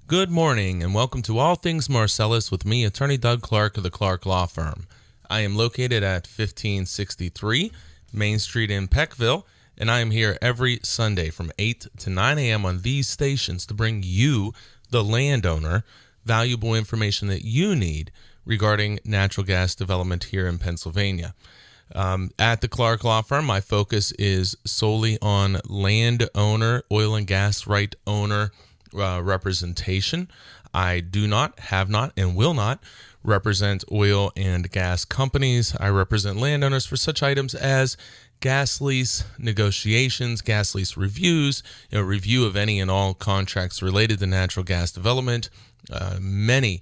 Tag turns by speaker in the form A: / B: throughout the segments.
A: Good morning and welcome to All Things Marcellus with me, Attorney Doug Clark of the Clark Law Firm. I am located at 1563 Main Street in Peckville, and I am here every Sunday from 8 to 9 a.m. on these stations to bring you, the landowner, valuable information that you need regarding natural gas development here in Pennsylvania. At the Clark Law Firm, my focus is solely on landowner, oil and gas right owner representation. I do not, have not, and will not represent oil and gas companies. I represent landowners for such items as gas lease negotiations, gas lease reviews, review of any and all contracts related to natural gas development, many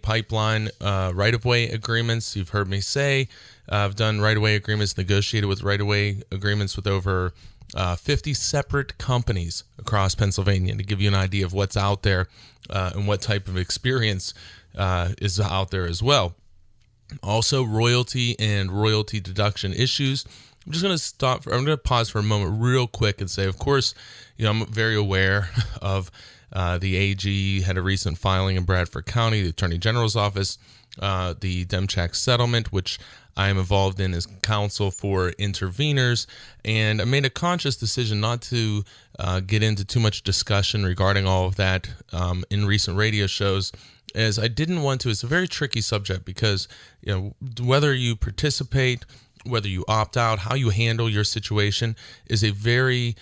A: pipeline right-of-way agreements. You've heard me say I've done right-of-way agreements, negotiated with right-of-way agreements with over 50 separate companies across Pennsylvania to give you an idea of what's out there and what type of experience is out there as well. Also, royalty and royalty deduction issues. I'm just going to I'm going to pause for a moment real quick and say, of course, I'm very aware of the AG had a recent filing in Bradford County, the Attorney General's office, the Demchak settlement, which I am involved in as counsel for interveners, and I made a conscious decision not to get into too much discussion regarding all of that in recent radio shows, as I didn't want to. It's a very tricky subject because whether you participate, whether you opt out, how you handle your situation is a very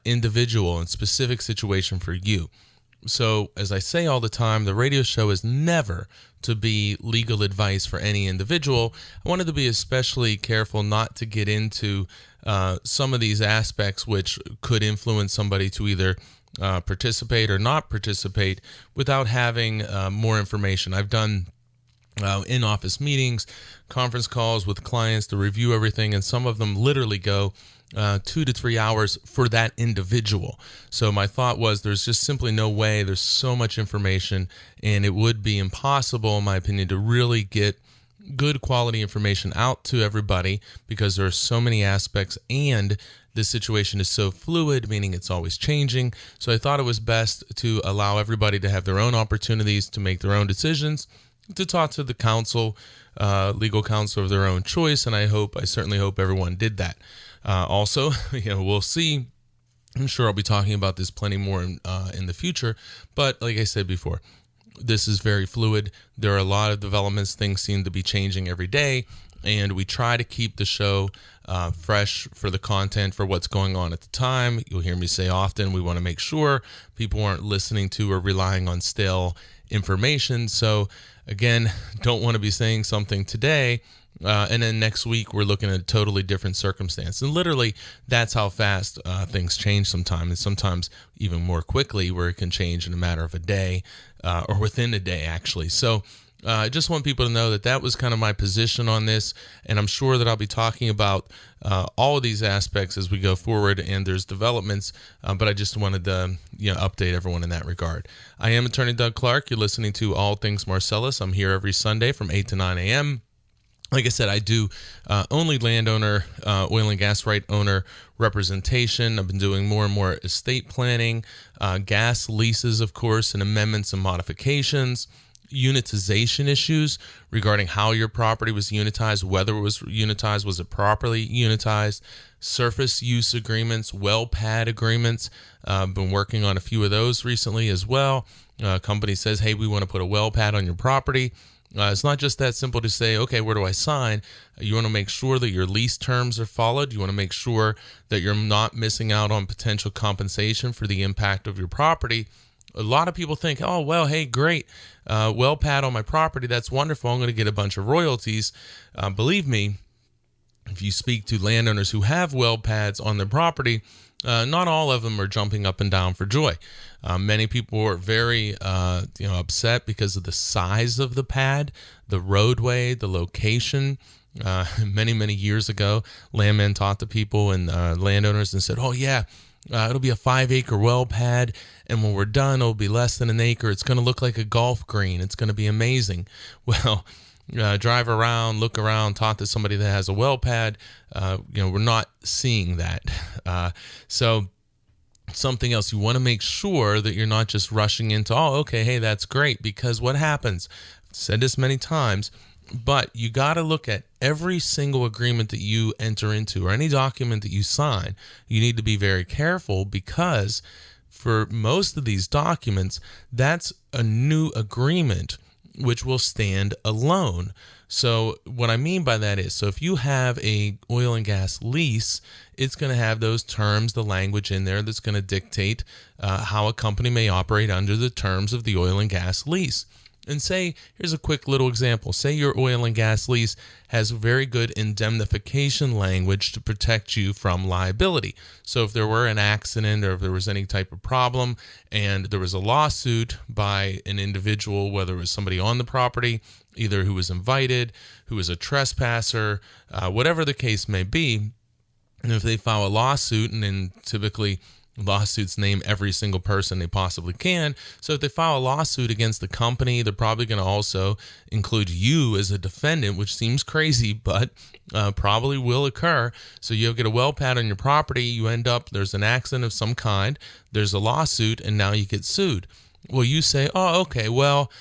A: individual and specific situation for you. So, as I say all the time, the radio show is never to be legal advice for any individual. I wanted to be especially careful not to get into some of these aspects which could influence somebody to either participate or not participate without having more information. I've done in-office meetings, conference calls with clients to review everything, and some of them literally go 2 to 3 hours for that individual. So my thought was there's just simply no way. There's so much information, and it would be impossible, in my opinion, to really get good quality information out to everybody because there are so many aspects and this situation is so fluid, meaning it's always changing. So I thought it was best to allow everybody to have their own opportunities to make their own decisions, to talk to the counsel, legal counsel of their own choice, and I certainly hope everyone did that. Also, we'll see. I'm sure I'll be talking about this plenty more in the future, but like I said before, this is very fluid. There are a lot of developments. Things seem to be changing every day, and we try to keep the show fresh for the content, for what's going on at the time. You'll hear me say often, we want to make sure people aren't listening to or relying on stale information. So again, don't want to be saying something today and then next week we're looking at a totally different circumstance. And literally that's how fast things change sometimes, and sometimes even more quickly, where it can change in a matter of a day or within a day actually. So I just want people to know that that was kind of my position on this, and I'm sure that I'll be talking about all of these aspects as we go forward, and there's developments, but I just wanted to update everyone in that regard. I am Attorney Doug Clark. You're listening to All Things Marcellus. I'm here every Sunday from 8 to 9 a.m. Like I said, I do only landowner, oil and gas right owner representation. I've been doing more and more estate planning, gas leases, of course, and amendments and modifications, unitization issues regarding how your property was unitized, whether it was unitized, was it properly unitized, surface use agreements, well pad agreements. I've been working on a few of those recently as well. A company says, hey, we want to put a well pad on your property. It's not just that simple to say, okay, where do I sign? You want to make sure that your lease terms are followed. You want to make sure that you're not missing out on potential compensation for the impact of your property. A lot of people think, oh, well, hey, great, well pad on my property. That's wonderful. I'm going to get a bunch of royalties. Believe me, if you speak to landowners who have well pads on their property, not all of them are jumping up and down for joy. Many people are very upset because of the size of the pad, the roadway, the location. Many years ago, landmen talked to people and landowners and said, oh, yeah, it'll be a 5-acre well pad, and when we're done, it'll be less than an acre. It's going to look like a golf green. It's going to be amazing. Well, drive around, look around, talk to somebody that has a well pad. We're not seeing that. So something else. You want to make sure that you're not just rushing into, oh, okay, hey, that's great. Because what happens, I've said this many times, but you got to look at every single agreement that you enter into or any document that you sign. You need to be very careful because for most of these documents, that's a new agreement which will stand alone. So what I mean by that is, so if you have a oil and gas lease, it's going to have those terms, the language in there that's going to dictate how a company may operate under the terms of the oil and gas lease. And say, here's a quick little example. Say your oil and gas lease has very good indemnification language to protect you from liability. So if there were an accident or if there was any type of problem and there was a lawsuit by an individual, whether it was somebody on the property, either who was invited, who was a trespasser, whatever the case may be, and if they file a lawsuit, and then typically lawsuits name every single person they possibly can. So if they file a lawsuit against the company, they're probably going to also include you as a defendant, which seems crazy, but probably will occur. So you'll get a well pad on your property. You end up, there's an accident of some kind. There's a lawsuit, and now you get sued. Well, you say, oh, okay, well,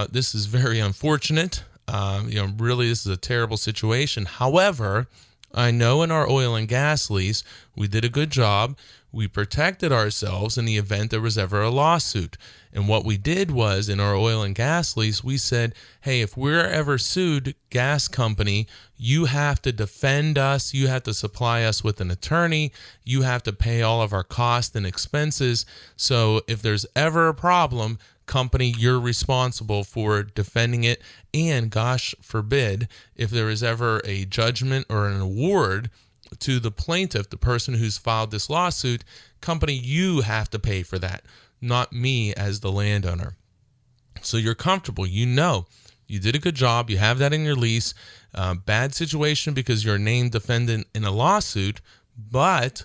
A: this is very unfortunate. Really, this is a terrible situation. However, I know in our oil and gas lease, we did a good job. We protected ourselves in the event there was ever a lawsuit. And what we did was, in our oil and gas lease, we said, hey, if we're ever sued, gas company, you have to defend us. You have to supply us with an attorney. You have to pay all of our costs and expenses. So if there's ever a problem, company, you're responsible for defending it. And gosh forbid, if there is ever a judgment or an award to the plaintiff, the person who's filed this lawsuit, company, you have to pay for that, not me as the landowner. So you're comfortable. You know you did a good job. You have that in your lease. Bad situation because you're a named defendant in a lawsuit, but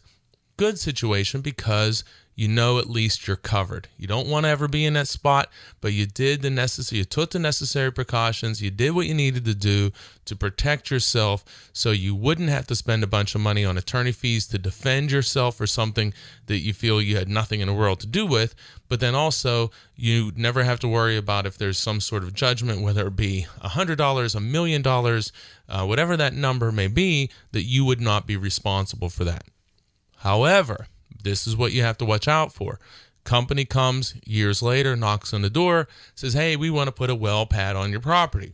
A: good situation because you know at least you're covered. You don't want to ever be in that spot, but you took the necessary precautions. You did what you needed to do to protect yourself so you wouldn't have to spend a bunch of money on attorney fees to defend yourself for something that you feel you had nothing in the world to do with. But then also you never have to worry about if there's some sort of judgment, whether it be $100, $1 million, whatever that number may be, that you would not be responsible for that. However, this is what you have to watch out for. Company comes years later, knocks on the door, says, hey, we want to put a well pad on your property.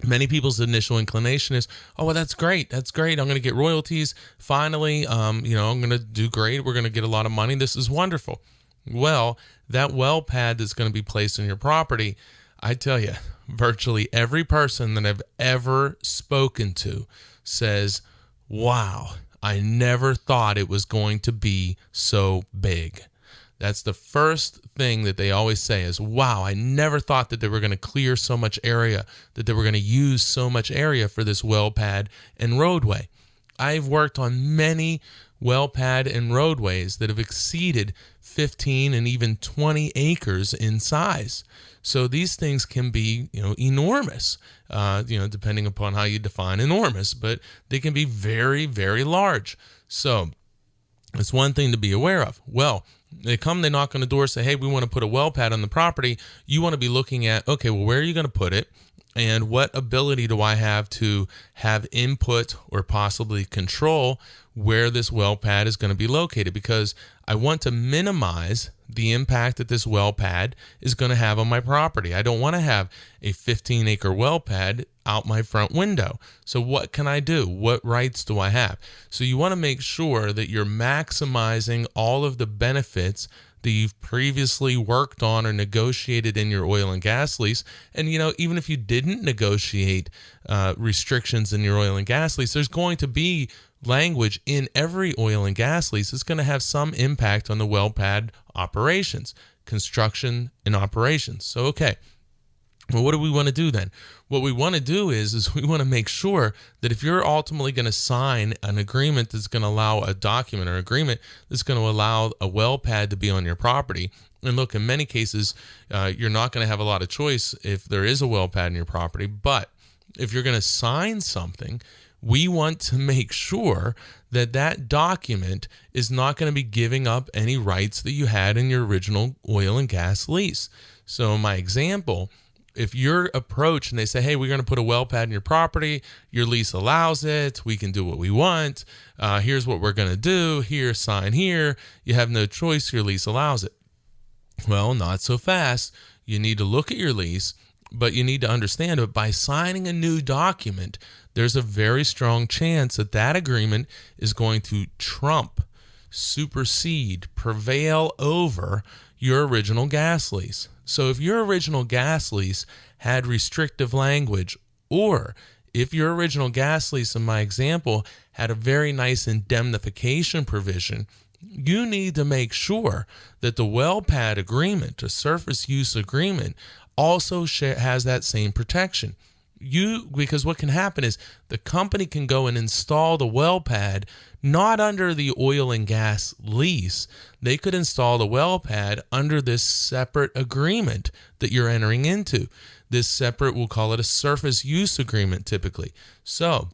A: Many people's initial inclination is, oh, well, that's great. That's great. I'm going to get royalties. Finally, I'm going to do great. We're going to get a lot of money. This is wonderful. Well, that well pad that's going to be placed on your property, I tell you, virtually every person that I've ever spoken to says, wow, I never thought it was going to be so big. That's the first thing that they always say is, wow, I never thought that they were going to clear so much area, that they were going to use so much area for this well pad and roadway. I've worked on many well pad and roadways that have exceeded 15 and even 20 acres in size. So these things can be, enormous, depending upon how you define enormous, but they can be very, very large. So it's one thing to be aware of. Well, they knock on the door, say, hey, we want to put a well pad on the property. You want to be looking at, okay, well, where are you going to put it? And what ability do I have to have input or possibly control where this well pad is going to be located? Because I want to minimize the impact that this well pad is going to have on my property. I don't want to have a 15-acre well pad out my front window. So what can I do? What rights do I have? So you want to make sure that you're maximizing all of the benefits that you've previously worked on or negotiated in your oil and gas lease. And, even if you didn't negotiate restrictions in your oil and gas lease, there's going to be language in every oil and gas lease that's going to have some impact on the well pad operations, construction and operations. So, okay. Well, what do we want to do then? What we want to do is we want to make sure that if you're ultimately going to sign an agreement that's going to allow a document or agreement that's going to allow a well pad to be on your property, and look, in many cases, you're not going to have a lot of choice if there is a well pad in your property, but if you're going to sign something, we want to make sure that that document is not going to be giving up any rights that you had in your original oil and gas lease. So my example, if you're approached and they say, hey, we're going to put a well pad in your property, your lease allows it, we can do what we want, here's what we're going to do, here, sign here, you have no choice, your lease allows it. Well, not so fast. You need to look at your lease, but you need to understand that by signing a new document, there's a very strong chance that that agreement is going to trump, supersede, prevail over your original gas lease. So if your original gas lease had restrictive language, or if your original gas lease, in my example, had a very nice indemnification provision, you need to make sure that the well pad agreement, a surface use agreement, also has that same protection. Because what can happen is the company can go and install the well pad not under the oil and gas lease. They could install the well pad under this separate agreement that you're entering into. This separate, we'll call it a surface use agreement typically. So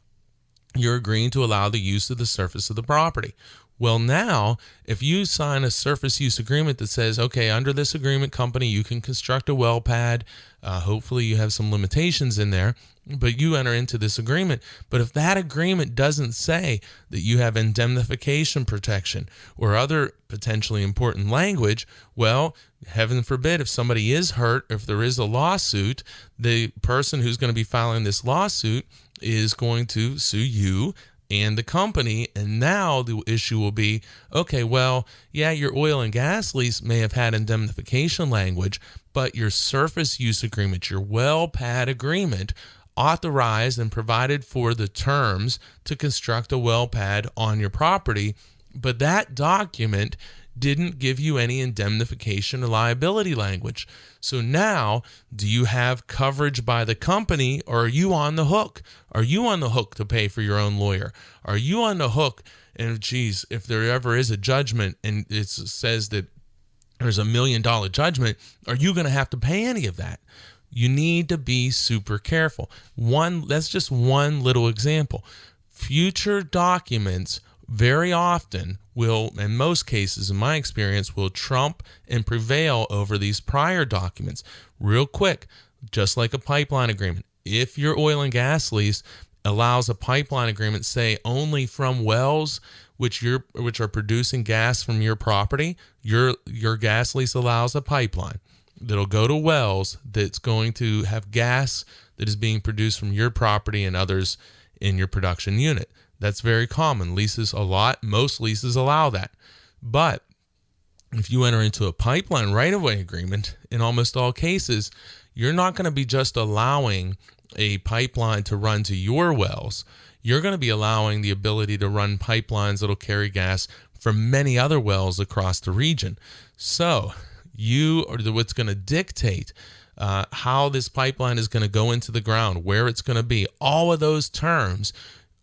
A: you're agreeing to allow the use of the surface of the property. Well, now, if you sign a surface use agreement that says, okay, under this agreement, company, you can construct a well pad. Hopefully you have some limitations in there, but you enter into this agreement. But if that agreement doesn't say that you have indemnification protection or other potentially important language, well, heaven forbid, if somebody is hurt, if there is a lawsuit, the person who's going to be filing this lawsuit is going to sue you and the company, and now the issue will be, okay, well, yeah, your oil and gas lease may have had indemnification language, but your surface use agreement, your well pad agreement, authorized and provided for the terms to construct a well pad on your property, but that document didn't give you any indemnification or liability language. So now, do you have coverage by the company, or are you on the hook? Are you on the hook to pay for your own lawyer? Are you on the hook? And geez, if there ever is a judgment and it says that there's $1 million judgment, are you going to have to pay any of that? You need to be super careful. That's just one little example. Future documents very often will, in most cases, in my experience, will trump and prevail over these prior documents. Real quick, just like a pipeline agreement. If your oil and gas lease allows a pipeline agreement, say only from wells which are producing gas from your property, your gas lease allows a pipeline that'll go to wells that's going to have gas that is being produced from your property and others in your production unit. That's very common. Most leases allow that. But if you enter into a pipeline right-of-way agreement, in almost all cases, you're not going to be just allowing a pipeline to run to your wells. You're going to be allowing the ability to run pipelines that'll carry gas from many other wells across the region. So you are what's going to dictate how this pipeline is going to go into the ground, where it's going to be. All of those terms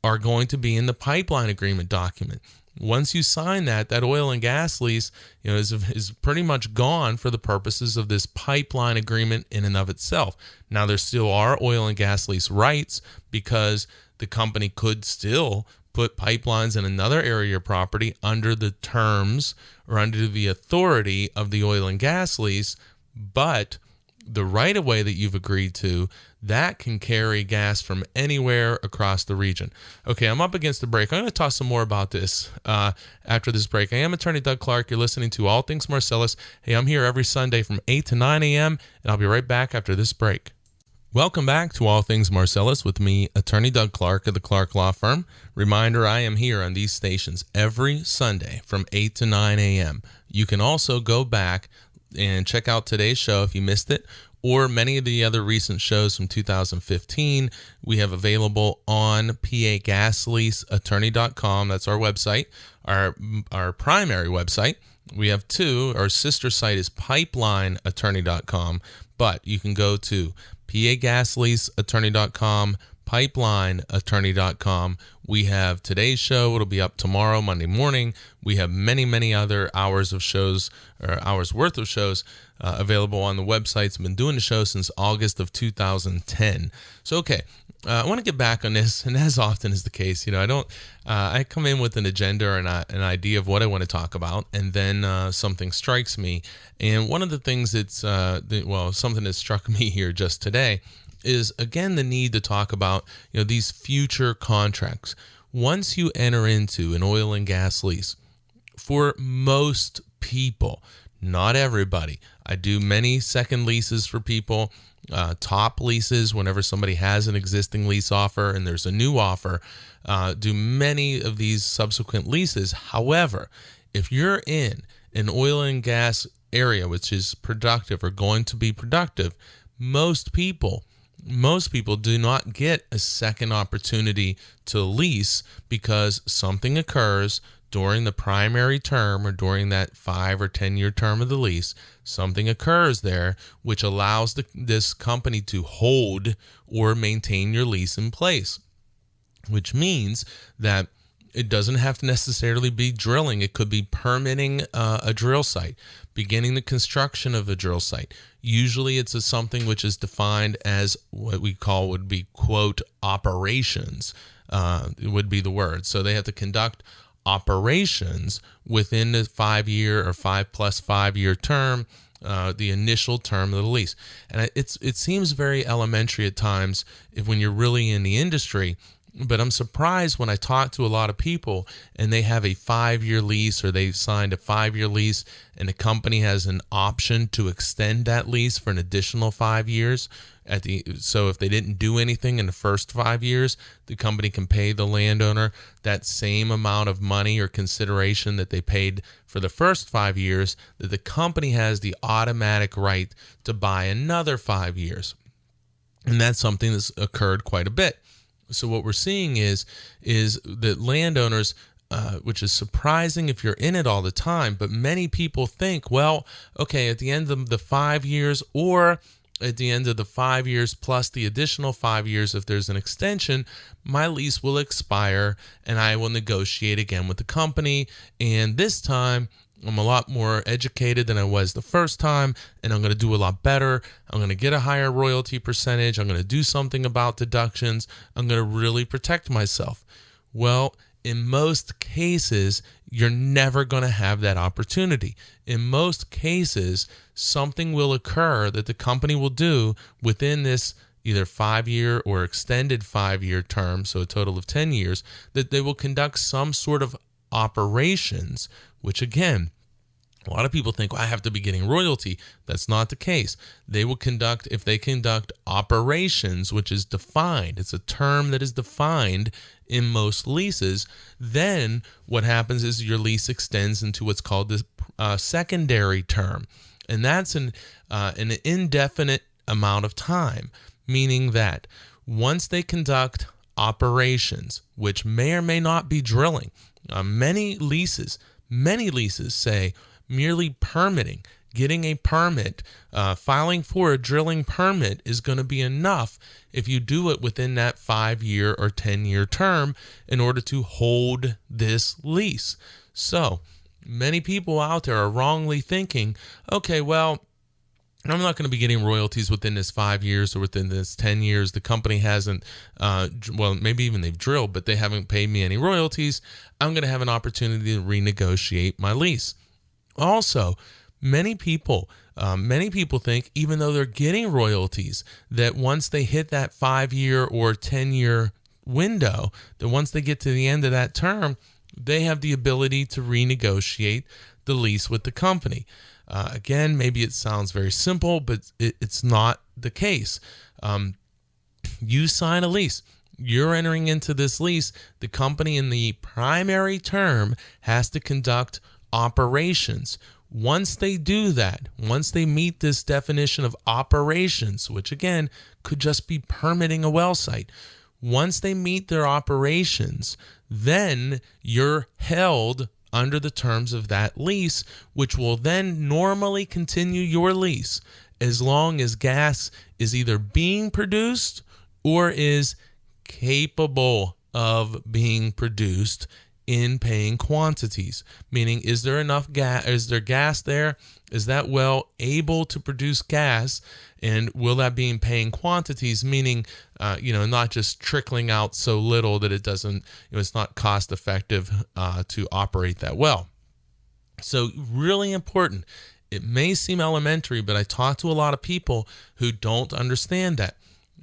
A: are going to be in the pipeline agreement document. Once you sign that oil and gas lease, is pretty much gone for the purposes of this pipeline agreement in and of itself. Now, there still are oil and gas lease rights because the company could still put pipelines in another area of your property under the terms or under the authority of the oil and gas lease, but the right-of-way that you've agreed to, that can carry gas from anywhere across the region. Okay, I'm up against the break. I'm going to talk some more about this after this break. I am Attorney Doug Clark. You're listening to All Things Marcellus. Hey, I'm here every Sunday from 8 to 9 a.m., and I'll be right back after this break. Welcome back to All Things Marcellus with me, Attorney Doug Clark of the Clark Law Firm. Reminder, I am here on these stations every Sunday from 8 to 9 a.m. You can also go back and check out today's show if you missed it, or many of the other recent shows from 2015 we have available on pagasleaseattorney.com. That's our website, our primary website. We have two. Our sister site is pipelineattorney.com, but you can go to pagasleaseattorney.com, pipelineattorney.com. We have today's show. It'll be up tomorrow, Monday morning. We have many, many other hours of shows, or hours worth of shows available on the website. It's been doing the show since August of 2010. So, okay, I want to get back on this, and as often is the case, I come in with an agenda or an idea of what I want to talk about, and then something strikes me. And one of the things something that struck me here just today is, again, the need to talk about, these future contracts. Once you enter into an oil and gas lease, for most people, not everybody, I do many second leases for people, top leases whenever somebody has an existing lease offer and there's a new offer, do many of these subsequent leases. However, if you're in an oil and gas area which is productive or going to be productive, most people do not get a second opportunity to lease because something occurs during the primary term or during that 5 or 10 year term of the lease. Something occurs there which allows this company to hold or maintain your lease in place, which means that it doesn't have to necessarily be drilling. It could be permitting a drill site, beginning the construction of a drill site. Usually it's something which is defined as what we call would be, quote, operations, would be the word. So they have to conduct operations within the 5 year or 5 plus 5 year term, the initial term of the lease. And it seems very elementary at times when you're really in the industry, but I'm surprised when I talk to a lot of people and they have a 5 year lease or they've signed a 5 year lease and the company has an option to extend that lease for an additional 5 years. So if they didn't do anything in the first 5 years, the company can pay the landowner that same amount of money or consideration that they paid for the first 5 years, that the company has the automatic right to buy another 5 years. And that's something that's occurred quite a bit. So what we're seeing is that landowners, which is surprising if you're in it all the time, but many people think, well, okay, at the end of the 5 years or at the end of the 5 years plus the additional 5 years, if there's an extension, my lease will expire and I will negotiate again with the company. And this time I'm a lot more educated than I was the first time, and I'm going to do a lot better. I'm going to get a higher royalty percentage. I'm going to do something about deductions. I'm going to really protect myself. Well, in most cases, you're never going to have that opportunity. In most cases, something will occur that the company will do within this either 5 year or extended 5 year term, so a total of 10 years, that they will conduct some sort of operations, which again, a lot of people think, well, I have to be getting royalty. That's not the case. If they conduct operations, which is defined, it's a term that is defined in most leases, then what happens is your lease extends into what's called the secondary term. And that's an indefinite amount of time, meaning that once they conduct operations, which may or may not be drilling, many leases say merely permitting, getting a permit, filing for a drilling permit is going to be enough if you do it within that 5 year or 10 year term in order to hold this lease. So many people out there are wrongly thinking, okay, well, I'm not going to be getting royalties within this 5 years or within this 10 years. The company hasn't, maybe even they've drilled, but they haven't paid me any royalties. I'm going to have an opportunity to renegotiate my lease. Also, many people think, even though they're getting royalties, that once they hit that 5 year or 10 year window, that once they get to the end of that term, they have the ability to renegotiate the lease with the company. Again, maybe it sounds very simple, but it's not the case. You sign a lease. You're entering into this lease. The company in the primary term has to conduct operations. Once they do that, once they meet this definition of operations, which again could just be permitting a well site, once they meet their operations, then you're held under the terms of that lease, which will then normally continue your lease as long as gas is either being produced or is capable of being produced in paying quantities, meaning is there enough gas? Is there gas there? Is that well able to produce gas? And will that be in paying quantities, meaning, not just trickling out so little that it doesn't, it's not cost effective to operate that well. So really important. It may seem elementary, but I talk to a lot of people who don't understand that.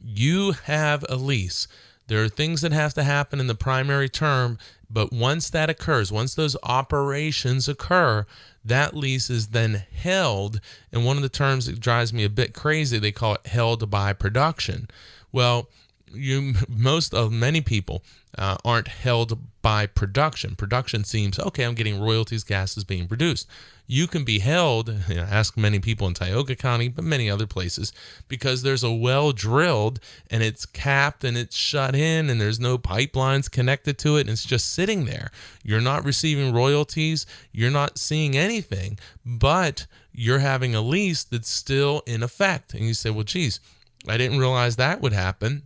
A: You have a lease. There are things that have to happen in the primary term, but once that occurs, once those operations occur, that lease is then held. And one of the terms that drives me a bit crazy, they call it held by production. Well, many people aren't held by production. Production seems, okay, I'm getting royalties, gas is being produced. You can be held, ask many people in Tioga County, but many other places, because there's a well drilled and it's capped and it's shut in and there's no pipelines connected to it and it's just sitting there. You're not receiving royalties. You're not seeing anything, but you're having a lease that's still in effect. And you say, well, geez, I didn't realize that would happen.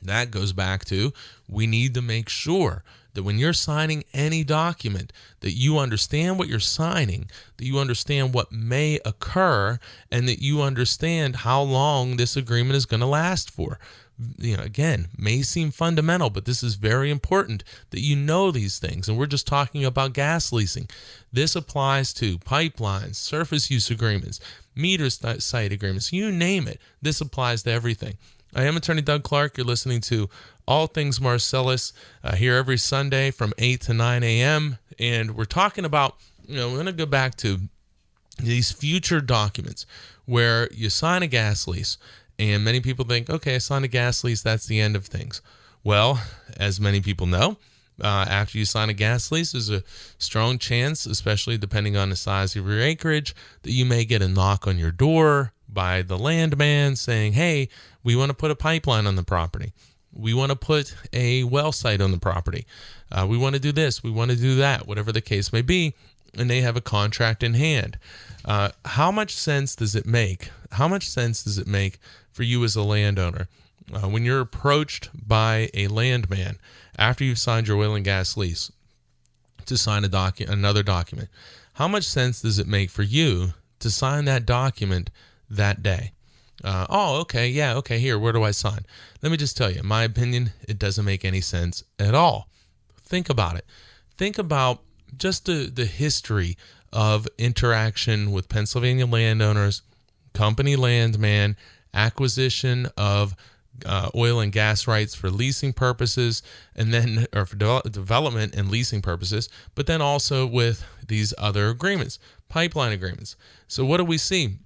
A: That goes back to, we need to make sure that when you're signing any document, that you understand what you're signing, that you understand what may occur, and that you understand how long this agreement is going to last for. Again, may seem fundamental, but this is very important that you know these things. And we're just talking about gas leasing. This applies to pipelines, surface use agreements, meter site agreements, you name it. This applies to everything. I am Attorney Doug Clark. You're listening to All Things Marcellus here every Sunday from 8 to 9 a.m. And we're talking about, we're going to go back to these future documents where you sign a gas lease. And many people think, okay, I signed a gas lease, that's the end of things. Well, as many people know, after you sign a gas lease, there's a strong chance, especially depending on the size of your acreage, that you may get a knock on your door by the landman saying, hey, we want to put a pipeline on the property. We want to put a well site on the property. We want to do this. We want to do that, whatever the case may be. And they have a contract in hand. How much sense does it make? How much sense does it make for you as a landowner when you're approached by a landman after you've signed your oil and gas lease to sign another document? How much sense does it make for you to sign that document that day? Here, where do I sign? Let me just tell you, in my opinion, it doesn't make any sense at all. Think about it. Think about just the history of interaction with Pennsylvania landowners, company landman, acquisition of oil and gas rights for leasing purposes, and then or for development and leasing purposes, but then also with these other agreements, pipeline agreements. So what do we see?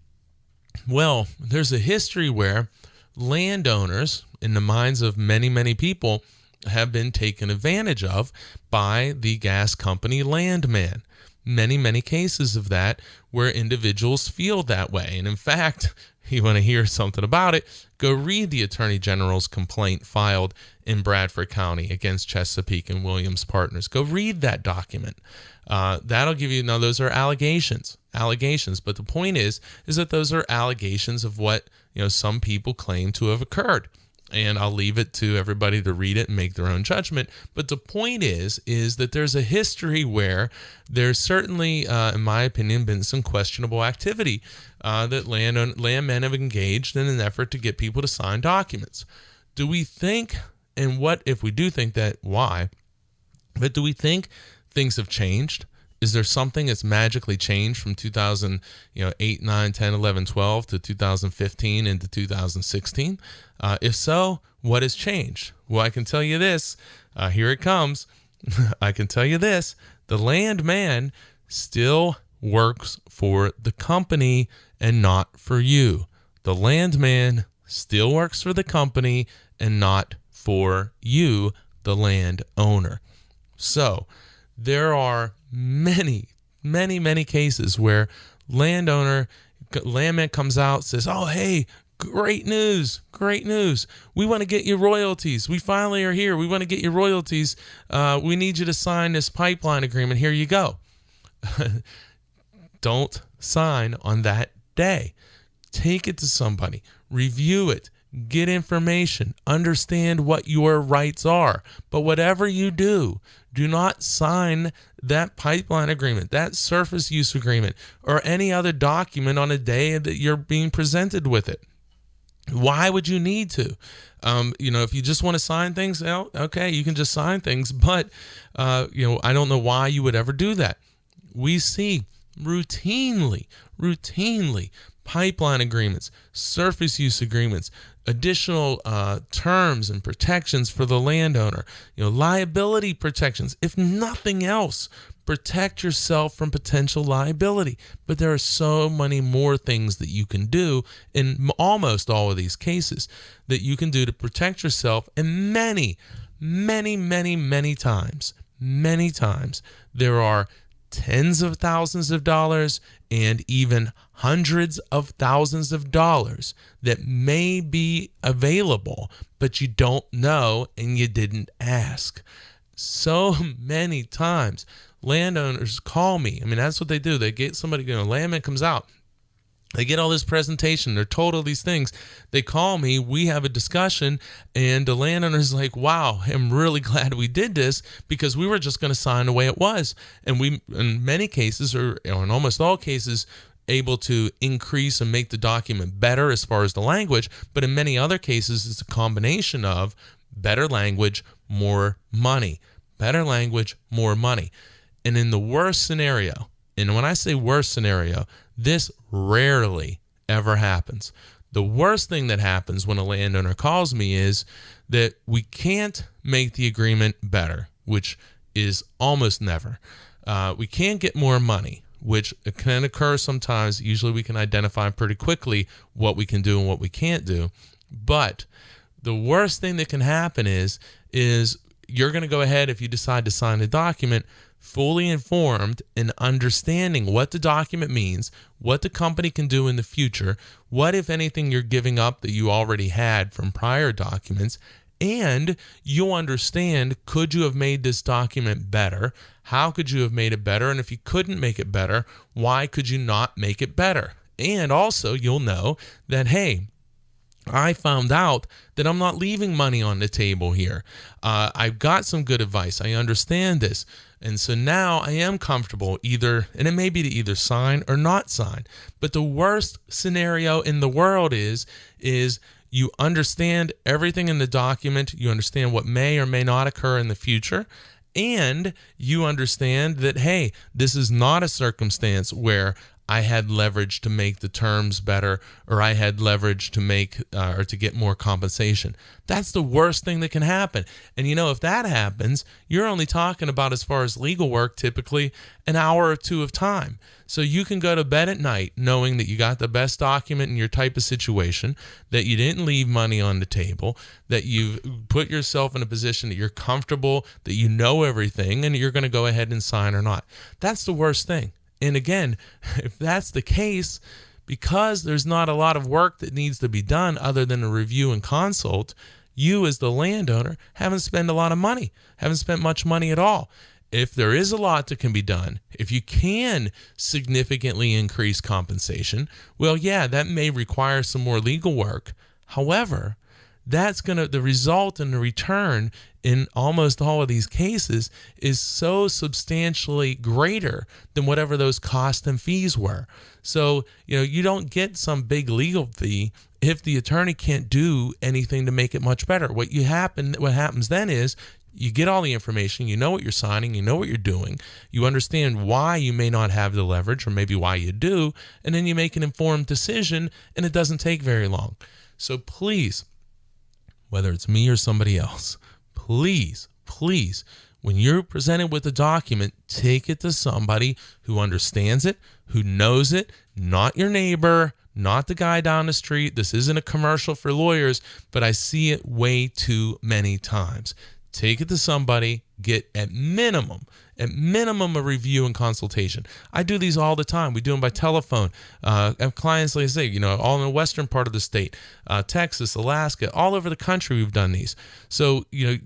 A: Well, there's a history where landowners, in the minds of many, many people, have been taken advantage of by the gas company landman. Many, many cases of that where individuals feel that way. And in fact, you want to hear something about it, go read the Attorney General's complaint filed in Bradford County against Chesapeake and Williams Partners. Go read that document. That'll give you, now those are allegations, but the point is that those are allegations of what, some people claim to have occurred. And I'll leave it to everybody to read it and make their own judgment. But the point is that there's a history where there's certainly, in my opinion, been some questionable activity that landmen have engaged in an effort to get people to sign documents. Do we think, and what if we do think that, why? But do we think things have changed? Is there something that's magically changed from 2008, 9, 10, 11, 12 to 2015 into 2016? If so, what has changed? Well, I can tell you this. Here it comes. I can tell you this. The landman still works for the company and not for you. The landman still works for the company and not for you, the landowner. So there are many cases where landman comes out, says, oh, hey, great news. We want to get you royalties. We finally are here. We want to get you royalties. We need you to sign this pipeline agreement. Here you go. Don't sign on that day. Take it to somebody. Review it. get information, understand what your rights are. But whatever you do, do not sign that pipeline agreement, that surface use agreement, or any other document on a day that you're being presented with it. Why would you need to? If you just want to sign things, well, okay, you can just sign things, but, I don't know why you would ever do that. We see routinely pipeline agreements, surface use agreements, additional terms and protections for the landowner, liability protections. If nothing else, protect yourself from potential liability. But there are so many more things that you can do in almost all of these cases that you can do to protect yourself. And many times, there are tens of thousands of dollars and even hundreds of thousands of dollars that may be available, but you don't know and you didn't ask. So many times landowners call me. That's what they do. They get somebody, landman comes out. They get all this presentation. They're told all these things. They call me. We have a discussion. And the landowner's like, wow, I'm really glad we did this because we were just going to sign the way it was. And we, in many cases, or in almost all cases, able to increase and make the document better as far as the language. But in many other cases, it's a combination of better language, more money. Better language, more money. And in the worst scenario, and when I say worst scenario, this rarely ever happens. The worst thing that happens when a landowner calls me is that we can't make the agreement better, which is almost never. We can't get more money, which can occur sometimes. Usually we can identify pretty quickly what we can do and what we can't do. But the worst thing that can happen is you're going to go ahead, if you decide to sign a document, fully informed and understanding what the document means, what the company can do in the future, what, if anything, you're giving up that you already had from prior documents, and you'll understand, could you have made this document better? How could you have made it better? And if you couldn't make it better, why could you not make it better? And also, you'll know that, hey, I found out that I'm not leaving money on the table here. I've got some good advice. I understand this. And so now I am comfortable either, and it may be to either sign or not sign. But the worst scenario in the world is you understand everything in the document. You understand what may or may not occur in the future. And you understand that, hey, this is not a circumstance where I had leverage to make the terms better, or I had leverage to make or to get more compensation. That's the worst thing that can happen. And if that happens, you're only talking about, as far as legal work, typically an hour or two of time. So you can go to bed at night knowing that you got the best document in your type of situation, that you didn't leave money on the table, that you've put yourself in a position that you're comfortable, that you know everything, and you're going to go ahead and sign or not. That's the worst thing. And again, if that's the case, because there's not a lot of work that needs to be done other than a review and consult, you as the landowner haven't spent a lot of money, haven't spent much money at all. If there is a lot that can be done, if you can significantly increase compensation, well, yeah, that may require some more legal work. However, that's the result and the return in almost all of these cases is so substantially greater than whatever those costs and fees were. So, you don't get some big legal fee if the attorney can't do anything to make it much better. What happens then is you get all the information, you know what you're signing, you know what you're doing, you understand why you may not have the leverage or maybe why you do, and then you make an informed decision, and it doesn't take very long. So please, whether it's me or somebody else, please, when you're presented with a document, take it to somebody who understands it, who knows it, not your neighbor, not the guy down the street. This isn't a commercial for lawyers, but I see it way too many times. Take it to somebody, get at minimum a review and consultation. I do these all the time. We do them by telephone. I have clients, like I say, all in the western part of the state, Texas, Alaska, all over the country we've done these. So, you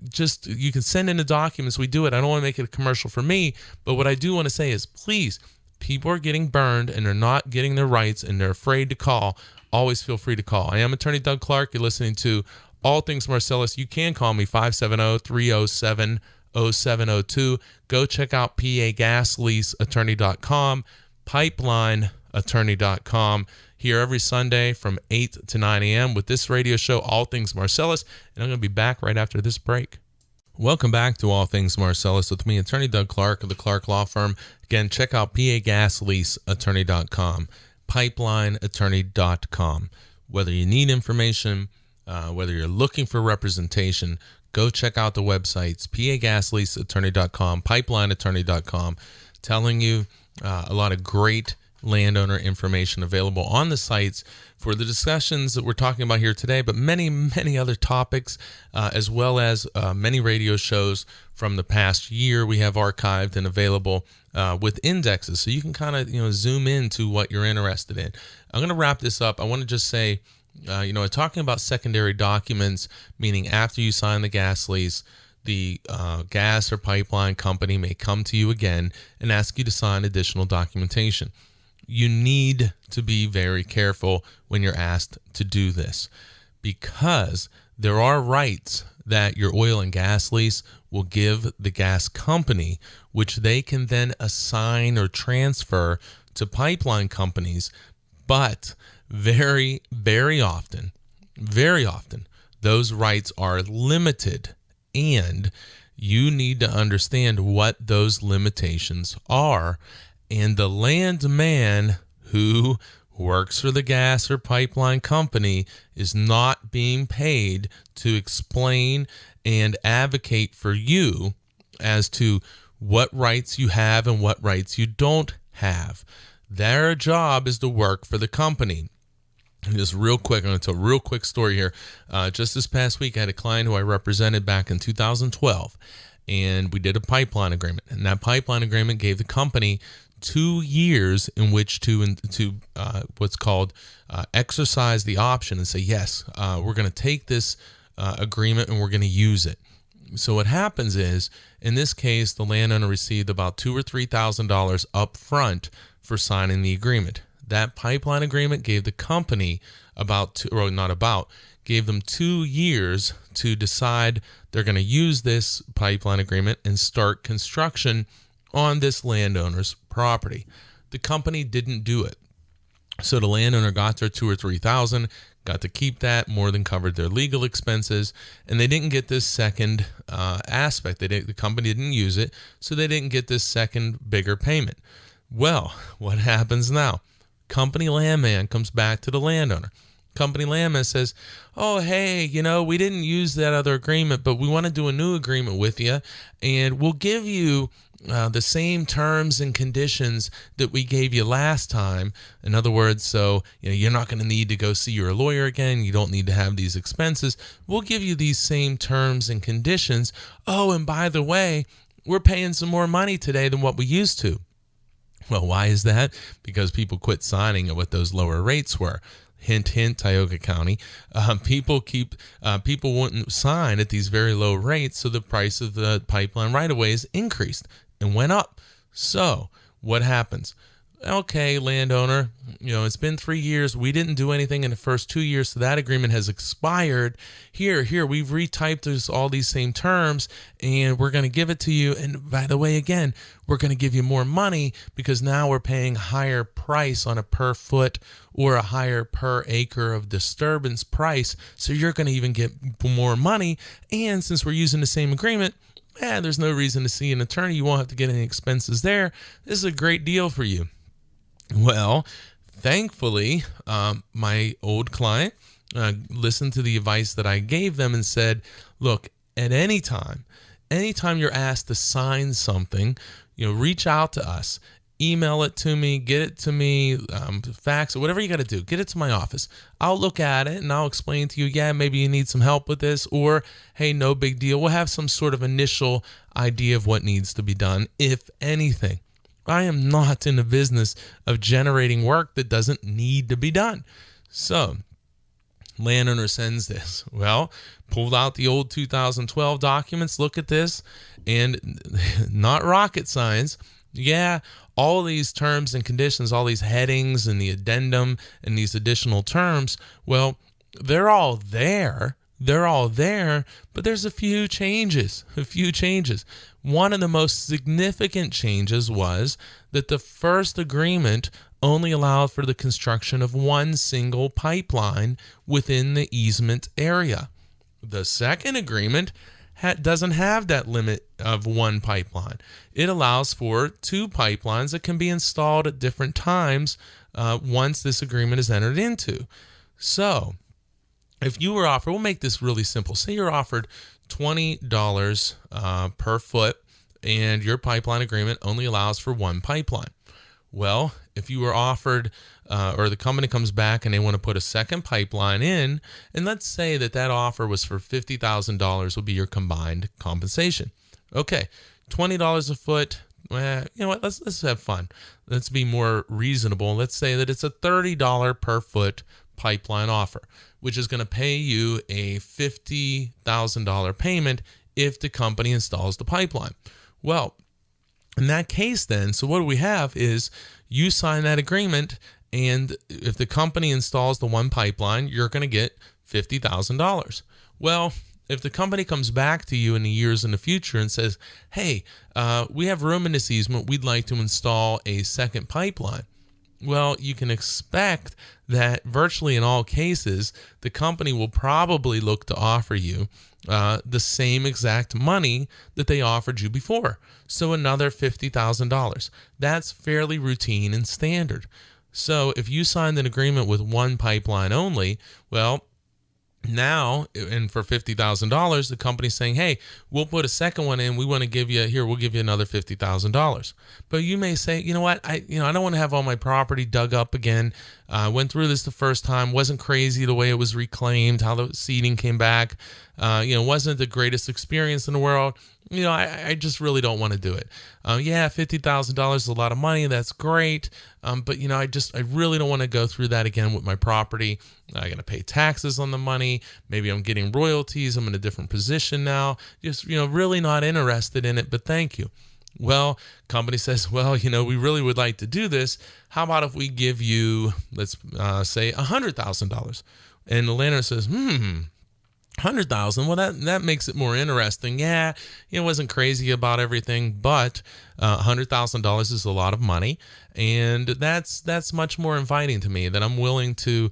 A: can send in the documents. We do it. I don't want to make it a commercial for me, but what I do want to say is, please, people are getting burned and they're not getting their rights and they're afraid to call. always feel free to call. I am Attorney Doug Clark. You're listening to All Things Marcellus. You can call me 570-307-0702. Go check out pagasleaseattorney.com, pipelineattorney.com. Here every Sunday from 8 to 9 a.m. with this radio show, All Things Marcellus. And I'm going to be back right after this break. Welcome back to All Things Marcellus with me, Attorney Doug Clark of the Clark Law Firm. Again, check out pagasleaseattorney.com, pipelineattorney.com. Whether you need information, whether you're looking for representation, go check out the websites, pagasleaseattorney.com, pipelineattorney.com, telling you a lot of great landowner information available on the sites for the discussions that we're talking about here today, but many, many other topics, as well as many radio shows from the past year we have archived and available with indexes, so you can kind of zoom into what you're interested in. I'm going to wrap this up. I want to just say, talking about secondary documents, meaning after you sign the gas lease, the gas or pipeline company may come to you again and ask you to sign additional documentation. You need to be very careful when you're asked to do this, because there are rights that your oil and gas lease will give the gas company, which they can then assign or transfer to pipeline companies. But very, very often, those rights are limited, and you need to understand what those limitations are. And the landman who works for the gas or pipeline company is not being paid to explain and advocate for you as to what rights you have and what rights you don't have. Their job is to work for the company. And just real quick, I'm going to tell a real quick story here. Just this past week, I had a client who I represented back in 2012, and we did a pipeline agreement. And that pipeline agreement gave the company 2 years in which to what's called exercise the option and say, yes, we're going to take this agreement and we're going to use it. So what happens is, in this case, the landowner received about $2,000 or $3,000 up front for signing the agreement. That pipeline agreement gave the company gave them 2 years to decide they're going to use this pipeline agreement and start construction on this landowner's property. The company didn't do it. So the landowner got their $2,000 or $3,000, got to keep that, more than covered their legal expenses, and they didn't get this second aspect. The company didn't use it, so they didn't get this second bigger payment. Well, what happens now? Company landman comes back to the landowner. Company landman says, oh, hey, we didn't use that other agreement, but we want to do a new agreement with you, and we'll give you the same terms and conditions that we gave you last time. In other words, so you're not going to need to go see your lawyer again. You don't need to have these expenses. We'll give you these same terms and conditions. Oh, and by the way, we're paying some more money today than what we used to. Well, why is that? Because people quit signing at what those lower rates were. Hint, hint, Tioga County. People wouldn't sign at these very low rates, so the price of the pipeline right-of-ways increased and went up. So what happens? Okay, landowner, it's been 3 years. We didn't do anything in the first 2 years, so that agreement has expired. Here, we've retyped all these same terms, and we're going to give it to you. And by the way, again, we're going to give you more money because now we're paying higher price on a per foot or a higher per acre of disturbance price. So you're going to even get more money. And since we're using the same agreement, there's no reason to see an attorney. You won't have to get any expenses there. This is a great deal for you. Well, thankfully, my old client listened to the advice that I gave them and said, look, at any time you're asked to sign something, reach out to us. Email it to me, get it to me, fax it, whatever you got to do. Get it to my office. I'll look at it and I'll explain to you, maybe you need some help with this, or, hey, no big deal. We'll have some sort of initial idea of what needs to be done, if anything. I am not in the business of generating work that doesn't need to be done. So, landowner sends this. Well, pulled out the old 2012 documents, look at this, and not rocket science. Yeah, all these terms and conditions, all these headings and the addendum and these additional terms, well, they're all there. They're all there, but there's a few changes. One of the most significant changes was that the first agreement only allowed for the construction of one single pipeline within the easement area. The second agreement doesn't have that limit of one pipeline. It allows for two pipelines that can be installed at different times once this agreement is entered into. So, if you were offered, we'll make this really simple. Say you're offered $20 per foot, and your pipeline agreement only allows for one pipeline. Well, if you were offered, or the company comes back and they want to put a second pipeline in, and let's say that offer was for $50,000 would be your combined compensation. Okay, $20 a foot. You know what? Let's have fun. Let's be more reasonable. Let's say that it's a $30 per foot pipeline offer, which is going to pay you a $50,000 payment if the company installs the pipeline. Well, in that case then, so what do we have is you sign that agreement, and if the company installs the one pipeline, you're going to get $50,000. Well, if the company comes back to you in the years in the future and says, hey, we have room in this easement, we'd like to install a second pipeline. Well, you can expect that virtually in all cases, the company will probably look to offer you the same exact money that they offered you before. So another $50,000. That's fairly routine and standard. So if you signed an agreement with one pipeline only, well, now, and for $50,000, the company's saying, hey, we'll put a second one in. We want to give you, we'll give you another $50,000. But you may say, you know what, I don't want to have all my property dug up again. I went through this the first time, wasn't crazy the way it was reclaimed, how the seeding came back, wasn't the greatest experience in the world. I just really don't want to do it. $50,000 is a lot of money. That's great. But I really don't want to go through that again with my property. I got to pay taxes on the money. Maybe I'm getting royalties. I'm in a different position now. Just, really not interested in it, but thank you. Well, company says, well, we really would like to do this. How about if we give you, let's say $100,000? And the landowner says, $100,000. Well, that makes it more interesting. Yeah, it wasn't crazy about everything, but $100,000 is a lot of money, and that's much more inviting to me. That I'm willing to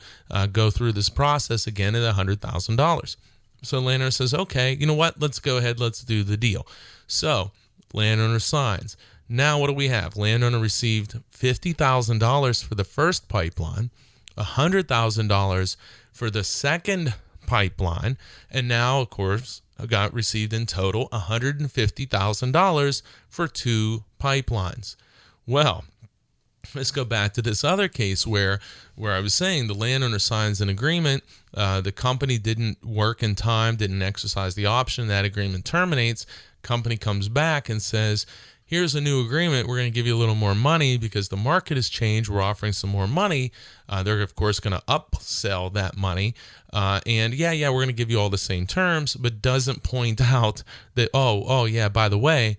A: go through this process again at $100,000. So landowner says, okay, you know what? Let's go ahead. Let's do the deal. So landowner signs. Now what do we have? Landowner received $50,000 for the first pipeline, $100,000 for the second pipeline, and now, of course, got received in total $150,000 for two pipelines. Well, let's go back to this other case where I was saying the landowner signs an agreement, the company didn't work in time, didn't exercise the option, that agreement terminates, company comes back and says, here's a new agreement. We're going to give you a little more money because the market has changed. We're offering some more money. They're, of course, going to upsell that money. And we're going to give you all the same terms, but doesn't point out that, by the way,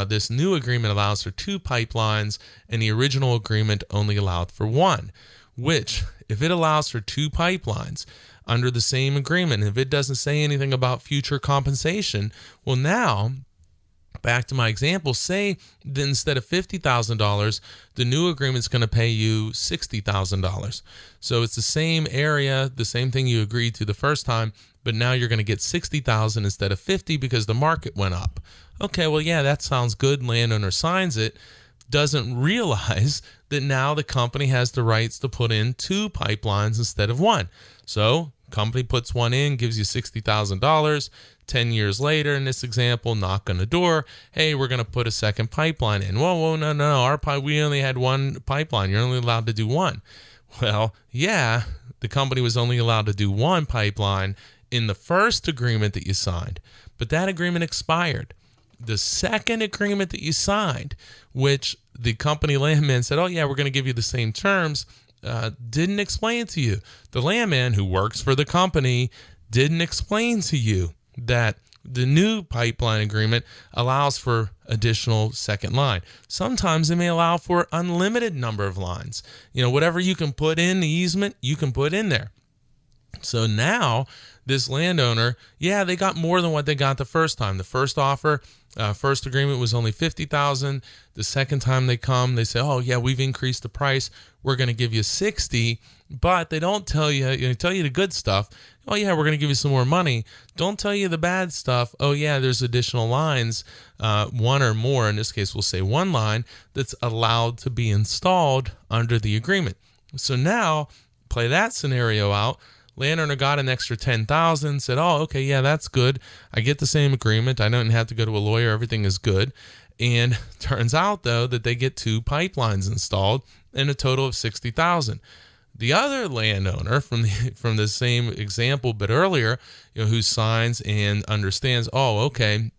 A: this new agreement allows for two pipelines, and the original agreement only allowed for one, which, if it allows for two pipelines under the same agreement, if it doesn't say anything about future compensation, well, now, back to my example, say that instead of $50,000, the new agreement's going to pay you $60,000. So it's the same area, the same thing you agreed to the first time, but now you're going to get $60,000 instead of $50 because the market went up. Okay, well, yeah, that sounds good. Landowner signs it, doesn't realize that now the company has the rights to put in two pipelines instead of one. So company puts one in, gives you $60,000. 10 years later, in this example, knock on the door. Hey, we're going to put a second pipeline in. Whoa, no. We only had one pipeline. You're only allowed to do one. Well, yeah, the company was only allowed to do one pipeline in the first agreement that you signed, but that agreement expired. The second agreement that you signed, which the company landman said, oh, yeah, we're going to give you the same terms, didn't explain to you. The landman who works for the company didn't explain to you that The new pipeline agreement allows for additional second line. Sometimes it may allow for unlimited number of lines. Whatever you can put in the easement, you can put in there. So now this landowner, they got more than what they got the first time. The first offer, first agreement was only $50,000. The second time they come, they say, "Oh yeah, we've increased the price. We're going to give you $60,000." But they don't tell you. They tell you the good stuff. "Oh yeah, we're going to give you some more money." Don't tell you the bad stuff. "Oh yeah, there's additional lines, one or more." In this case, we'll say one line that's allowed to be installed under the agreement. So now, play that scenario out. Landowner got an extra $10,000, said, "Oh, okay, yeah, that's good. I get the same agreement. I don't have to go to a lawyer. Everything is good." And turns out, though, that they get 2 pipelines installed and a total of $60,000. The other landowner from the same example but earlier, who signs and understands, "Oh, okay,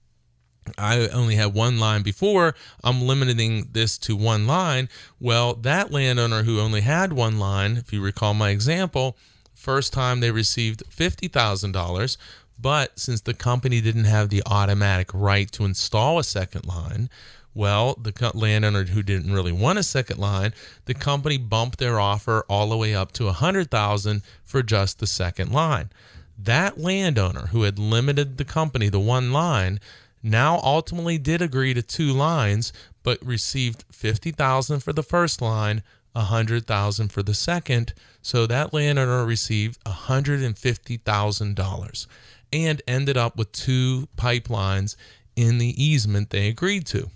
A: I only had one line before. I'm limiting this to one line." Well, that landowner who only had one line, if you recall my example, first time they received $50,000, but since the company didn't have the automatic right to install a second line, well, the landowner who didn't really want a second line, the company bumped their offer all the way up to $100,000 for just the second line. That landowner who had limited the company to one line now ultimately did agree to 2 lines, but received $50,000 for the first line, $100,000 for the second. So that landowner received $150,000 and ended up with 2 pipelines in the easement they agreed to.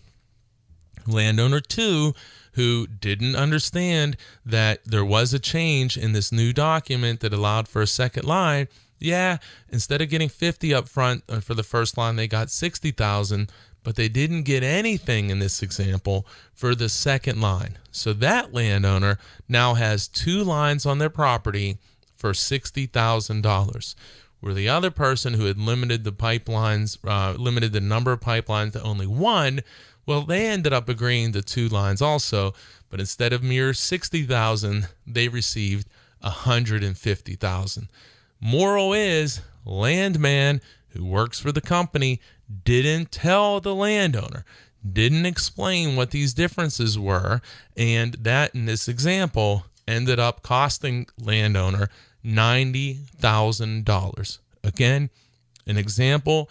A: Landowner 2, who didn't understand that there was a change in this new document that allowed for a second line, instead of getting $50,000 up front for the first line, they got $60,000, but they didn't get anything in this example for the second line. So that landowner now has 2 lines on their property for $60,000, where the other person who had limited the pipelines, limited the number of pipelines to only 1, well, they ended up agreeing to 2 lines also, but instead of mere $60,000, they received $150,000. Moral is, landman who works for the company didn't tell the landowner, didn't explain what these differences were, and that in this example ended up costing landowner $90,000. Again, an example,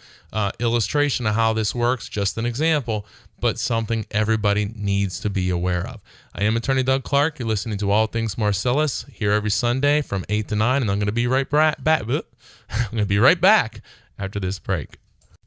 A: illustration of how this works, just an example, but something everybody needs to be aware of. I am Attorney Doug Clark. You're listening to All Things Marcellus here every Sunday from 8 to 9, and I'm going to be right back. I'm going to be right back after this break.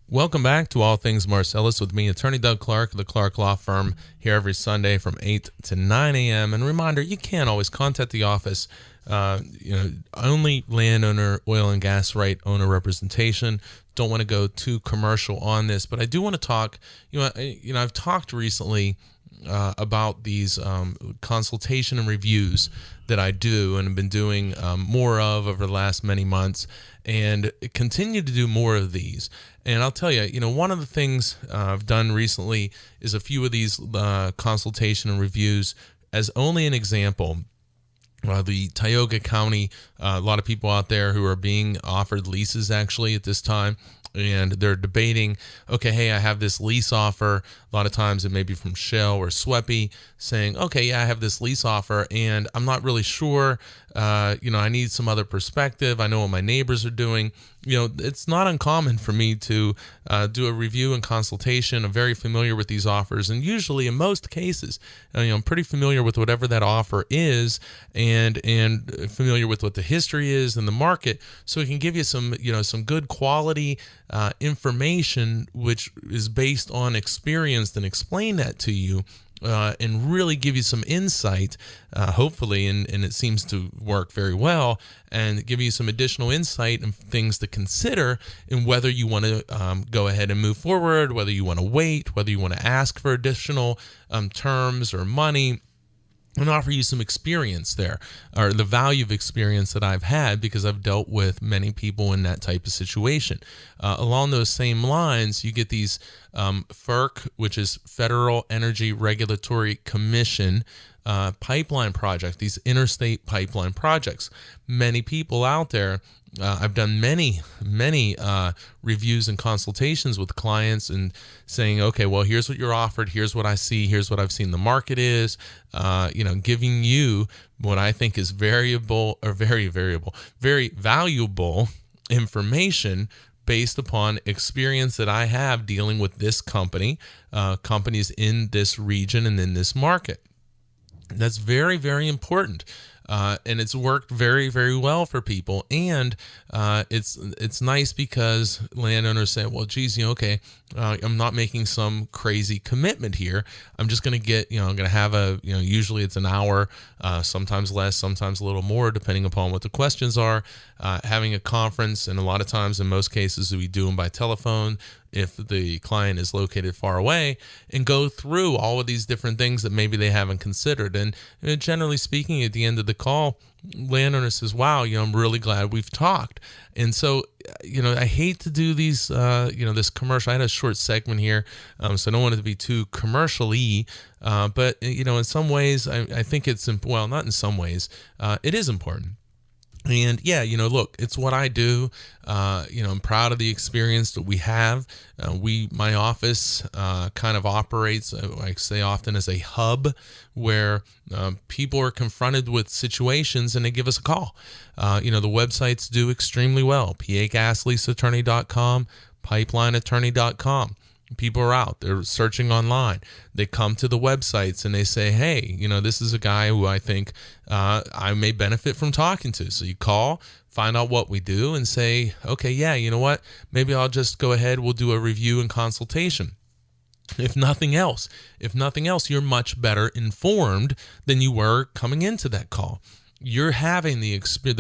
A: Welcome back to All Things Marcellus with me, Attorney Doug Clark of the Clark Law Firm, here every Sunday from 8 to 9 a.m. And reminder, you can always contact the office. Only landowner, oil and gas right owner representation. Don't want to go too commercial on this, but I do want to talk. I've talked recently about these consultation and reviews that I do and have been doing more of over the last many months, and continue to do more of these. And I'll tell you, one of the things I've done recently is a few of these consultation and reviews as only an example. The Tioga County, a lot of people out there who are being offered leases actually at this time, and they're debating, okay, hey, I have this lease offer. A lot of times it may be from Shell or Sweppy saying, okay, yeah, I have this lease offer and I'm not really sure. I need some other perspective. I know what my neighbors are doing. It's not uncommon for me to do a review and consultation. I'm very familiar with these offers, and usually in most cases, I'm pretty familiar with whatever that offer is, and familiar with what the history is in the market, so it can give you some good quality information, which is based on experience, and explain that to you. And really give you some insight, hopefully, and it seems to work very well, and give you some additional insight and things to consider in whether you want to go ahead and move forward, whether you want to wait, whether you want to ask for additional terms or money, and offer you some experience there, or the value of experience that I've had because I've dealt with many people in that type of situation. Along those same lines, you get these FERC, which is Federal Energy Regulatory Commission pipeline projects, these interstate pipeline projects. Many people out there, I've done many reviews and consultations with clients and saying, okay, well, here's what you're offered. Here's what I see. Here's what I've seen the market is, giving you what I think is very valuable information based upon experience that I have dealing with this company, companies in this region and in this market. That's very, very important. And it's worked very, very well for people. And it's nice because landowners say, well, geez, okay, I'm not making some crazy commitment here. I'm just going to get, I'm going to have usually it's an hour, sometimes less, sometimes a little more, depending upon what the questions are, having a conference. And a lot of times, in most cases, we do them by telephone if the client is located far away, and go through all of these different things that maybe they haven't considered. And generally speaking, at the end of the call, landowner says, wow, I'm really glad we've talked. And so, I hate to do these, this commercial. I had a short segment here, so I don't want it to be too commercial-y. But, in some ways, I think it's, well, not in some ways, it is important. And yeah, look, it's what I do. I'm proud of the experience that we have. My office kind of operates, I say often, as a hub where people are confronted with situations and they give us a call. The websites do extremely well. pagasleaseattorney.com, pipelineattorney.com. People are out, they're searching online. They come to the websites and they say, hey, this is a guy who I think I may benefit from talking to. So you call, find out what we do, and say, okay, yeah, you know what? Maybe I'll just go ahead. We'll do a review and consultation. If nothing else, you're much better informed than you were coming into that call. You're having the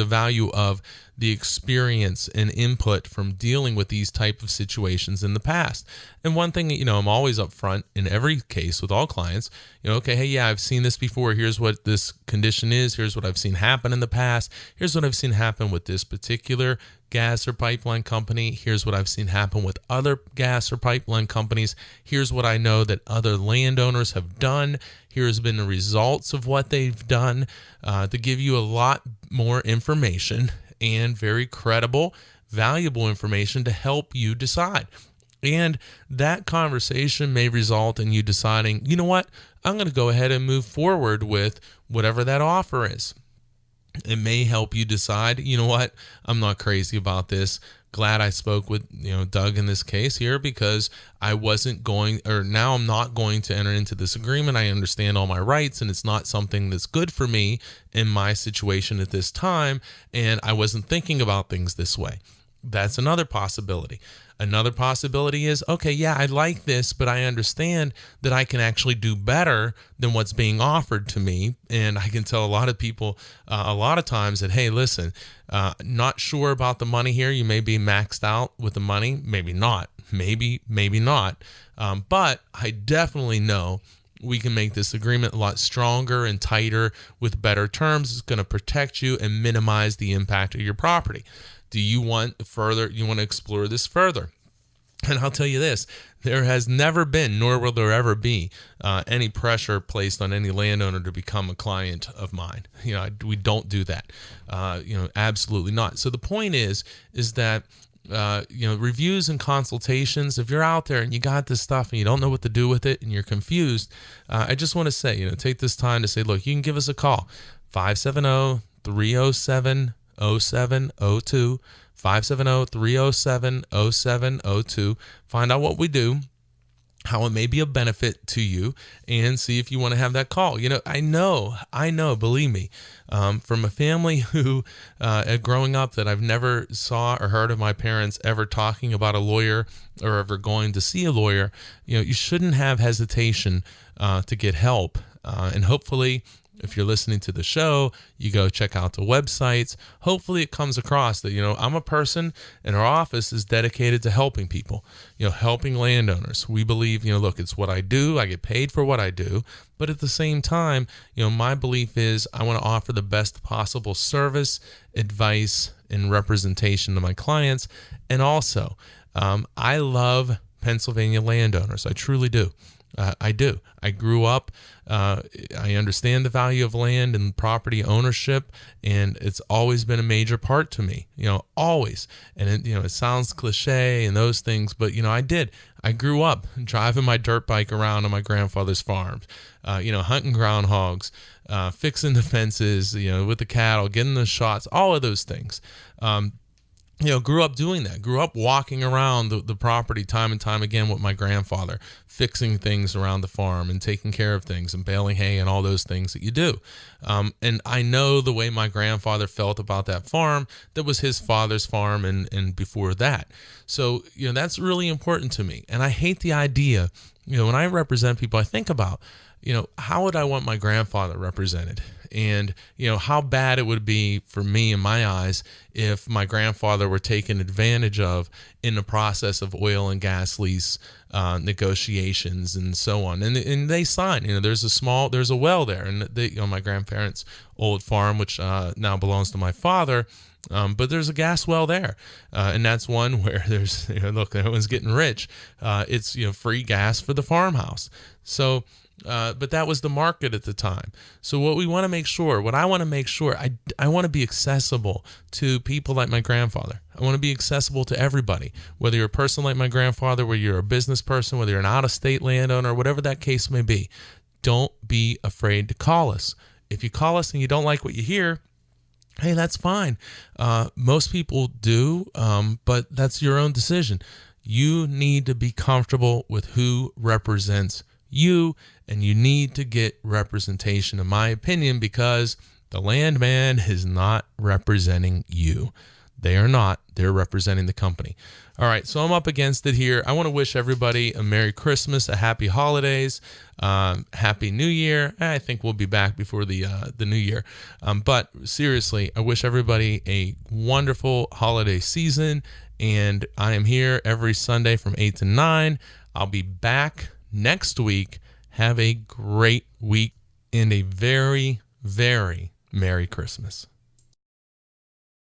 A: value of the experience and input from dealing with these type of situations in the past. And one thing, I'm always upfront in every case with all clients, okay, hey, yeah, I've seen this before. Here's what this condition is. Here's what I've seen happen in the past. Here's what I've seen happen with this particular gas or pipeline company. Here's what I've seen happen with other gas or pipeline companies. Here's what I know that other landowners have done. Here's been the results of what they've done, to give you a lot more information and very credible, valuable information to help you decide. And that conversation may result in you deciding, you know what, I'm going to go ahead and move forward with whatever that offer is. It may help you decide, you know what, I'm not crazy about this. Glad I spoke with, Doug in this case here, because now I'm not going to enter into this agreement. I understand all my rights, and it's not something that's good for me in my situation at this time. And I wasn't thinking about things this way. That's another possibility. Another possibility is, okay, yeah, I like this, but I understand that I can actually do better than what's being offered to me. And I can tell a lot of people a lot of times that, hey, listen, not sure about the money here. You may be maxed out with the money. Maybe not. Maybe not. But I definitely know we can make this agreement a lot stronger and tighter with better terms. It's going to protect you and minimize the impact of your property. Do you want to explore this further? And I'll tell you this, there has never been, nor will there ever be, any pressure placed on any landowner to become a client of mine. We don't do that. Absolutely not. So the point is that, reviews and consultations, if you're out there and you got this stuff and you don't know what to do with it and you're confused, I just want to say, take this time to say, look, you can give us a call, 570-307-0702, 570-307-0702. Find out what we do, how it may be a benefit to you, and see if you want to have that call. I know, believe me, from a family who, growing up, that I've never saw or heard of my parents ever talking about a lawyer or ever going to see a lawyer. You shouldn't have hesitation to get help, and hopefully, if you're listening to the show, you go check out the websites. Hopefully it comes across that, I'm a person and our office is dedicated to helping people, helping landowners. We believe, look, it's what I do. I get paid for what I do. But at the same time, my belief is I want to offer the best possible service, advice, and representation to my clients. And also, I love Pennsylvania landowners. I truly do. I do. I grew up. I understand the value of land and property ownership, and it's always been a major part to me. Always. And it sounds cliche and those things, but I did. I grew up driving my dirt bike around on my grandfather's farms, hunting groundhogs, fixing the fences, with the cattle, getting the shots, all of those things. Grew up doing that, grew up walking around the property time and time again with my grandfather, fixing things around the farm and taking care of things and baling hay and all those things that you do. And I know the way my grandfather felt about that farm. That was his father's farm and before that. So, that's really important to me. And I hate the idea, when I represent people, I think about, how would I want my grandfather represented? And, how bad it would be for me in my eyes if my grandfather were taken advantage of in the process of oil and gas lease negotiations and so on. And they signed, there's a well there. And my grandparents' old farm, which now belongs to my father, but there's a gas well there. And that's one where there's, look, everyone's getting rich. It's, free gas for the farmhouse. So, but that was the market at the time. So what I want to make sure, I want to be accessible to people like my grandfather. I want to be accessible to everybody, whether you're a person like my grandfather, whether you're a business person, whether you're an out-of-state landowner, whatever that case may be. Don't be afraid to call us. If you call us and you don't like what you hear, hey, that's fine. Most people do, but that's your own decision. You need to be comfortable with who represents you, and you need to get representation, in my opinion, because the landman is not representing you. They are not. They're representing the company. All right, so I'm up against it here. I want to wish everybody a Merry Christmas, a Happy Holidays, Happy New Year. I think we'll be back before the New Year. But seriously, I wish everybody a wonderful holiday season, and I am here every Sunday from 8 to 9. I'll be back next week. Have a great week and a very, very Merry Christmas.